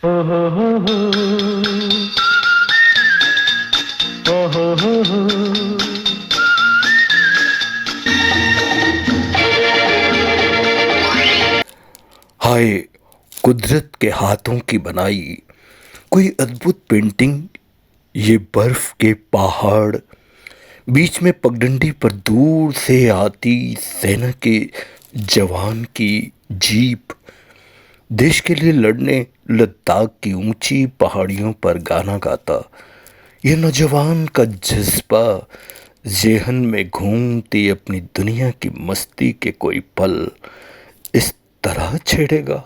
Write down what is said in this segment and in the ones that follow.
हो हो हो हो हो हो हो हो। हाय, कुदरत के हाथों की बनाई कोई अद्भुत पेंटिंग। ये बर्फ के पहाड़, बीच में पगडंडी पर दूर से आती सेना के जवान की जीप, देश के लिए लड़ने लद्दाख की ऊंची पहाड़ियों पर गाना गाता। ये नौजवान का जज्बा जेहन में घूमती अपनी दुनिया की मस्ती के कोई पल इस तरह छेड़ेगा।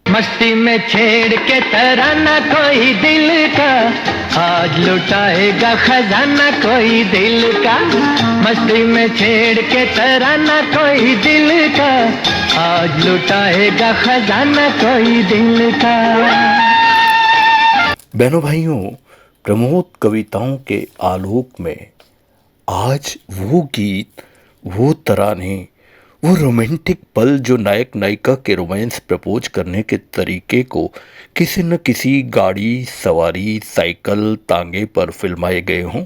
मस्ती में छेड़ के तराना कोई दिल का, आज लुटाएगा खजाना कोई दिल का। मस्ती में छेड़ के तराना कोई दिल का, आज लुटाएगा खजाना कोई दिल का। बहनों भाइयों, प्रमोद कविताओं के आलोक में आज वो गीत, वो तराने, वो रोमांटिक पल जो नायक नायिका के रोमांस प्रपोज करने के तरीके को किसी न किसी गाड़ी सवारी साइकिल तांगे पर फिल्माए गए हों,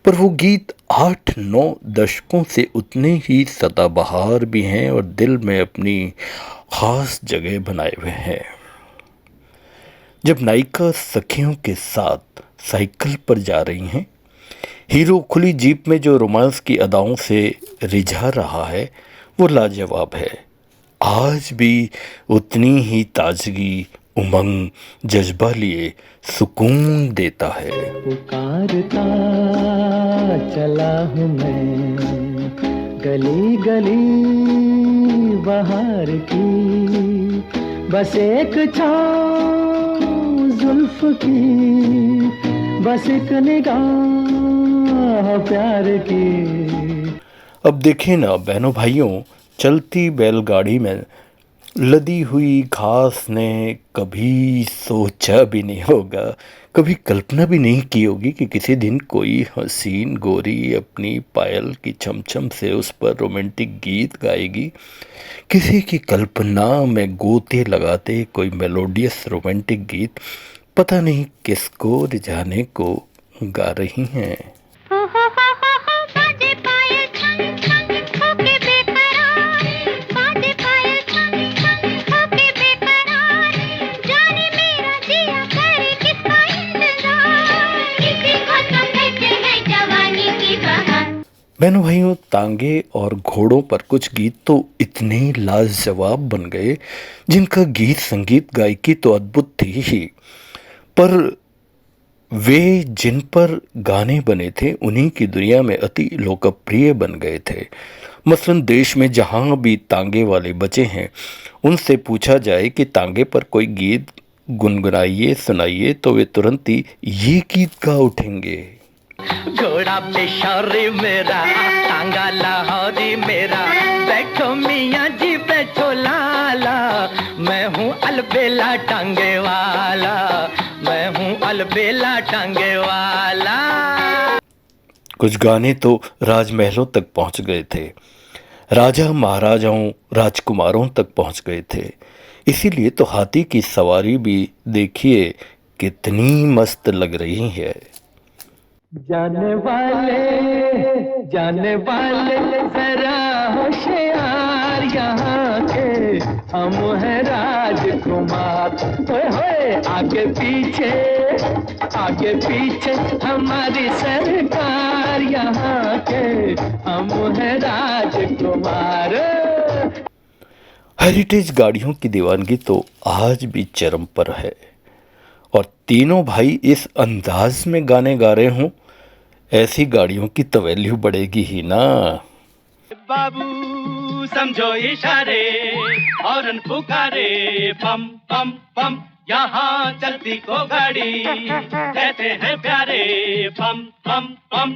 पर वो गीत 8-9 दशकों से उतने ही सदाबहार भी हैं और दिल में अपनी खास जगह बनाए हुए हैं। जब नायिका सखियों के साथ साइकिल पर जा रही हैं, हीरो खुली जीप में जो रोमांस की अदाओं से रिझा रहा है, वो लाजवाब है। आज भी उतनी ही ताजगी, उमंग, जज्बा लिए सुकून देता है। पुकारता चला हूँ मैं गली गली बाहर की, बस एक छाँव जुल्फ की, बस एक निगाह प्यार की। अब देखें ना बहनों भाइयों, चलती बैलगाड़ी में लदी हुई घास ने कभी सोचा भी नहीं होगा, कभी कल्पना भी नहीं की होगी कि किसी दिन कोई हसीन गोरी अपनी पायल की छमछम से उस पर रोमांटिक गीत गाएगी। किसी की कल्पना में गोते लगाते कोई मेलोडियस रोमांटिक गीत पता नहीं किसको रिझाने को गा रही हैं। बहनों भाइयों, तांगे और घोड़ों पर कुछ गीत तो इतने लाजवाब बन गए, जिनका गीत संगीत गायकी तो अद्भुत थी ही, पर वे जिन पर गाने बने थे उन्हीं की दुनिया में अति लोकप्रिय बन गए थे। मसलन देश में जहाँ भी तांगे वाले बचे हैं, उनसे पूछा जाए कि तांगे पर कोई गीत गुनगुनाइए सुनाइए, तो वे तुरंत ही ये गीत गा उठेंगे। घोड़ा पेशौरी मेरा, टांगा लाहौरी मेरा, बैठो मियाँ जी बैठो लाला, मैं हूँ अलबेला टांगे वाला, मैं हूँ अलबेला टांगे वाला। कुछ गाने तो राजमहलों तक पहुंच गए थे, राजा महाराजाओं राजकुमारों तक पहुंच गए थे। इसीलिए तो हाथी की सवारी भी देखिए कितनी मस्त लग रही है। जाने वाले जरा होशियार, यहाँ के हम हैं राजकुमार। होए होए आगे पीछे हमारी सरकार, यहाँ के हम हैं राजकुमार। हेरिटेज गाड़ियों की दीवानगी तो आज भी चरम पर है, और तीनों भाई इस अंदाज में गाने गा रहे हों, ऐसी गाड़ियों की तो वैल्यू बढ़ेगी ही ना। बाबू समझो इशारे, हॉर्न पुकारे, पम पम पम, यहाँ चलती को गाड़ी, कहते हैं प्यारे, पम पम पम।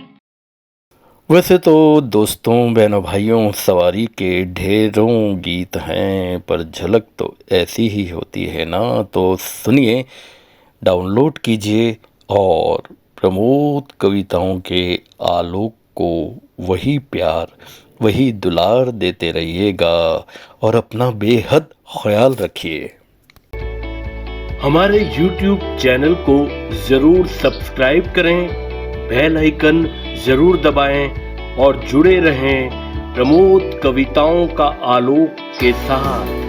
वैसे तो दोस्तों बहनों भाइयों, सवारी के ढेरों गीत हैं, पर झलक तो ऐसी ही होती है ना। तो सुनिए, डाउनलोड कीजिए और प्रमोद कविताओं के आलोक को वही प्यार, वही दुलार देते रहिएगा और अपना बेहद ख्याल रखिए। हमारे YouTube चैनल को जरूर सब्सक्राइब करें, बेल आइकन जरूर दबाएं और जुड़े रहें प्रमोद कविताओं का आलोक के साथ।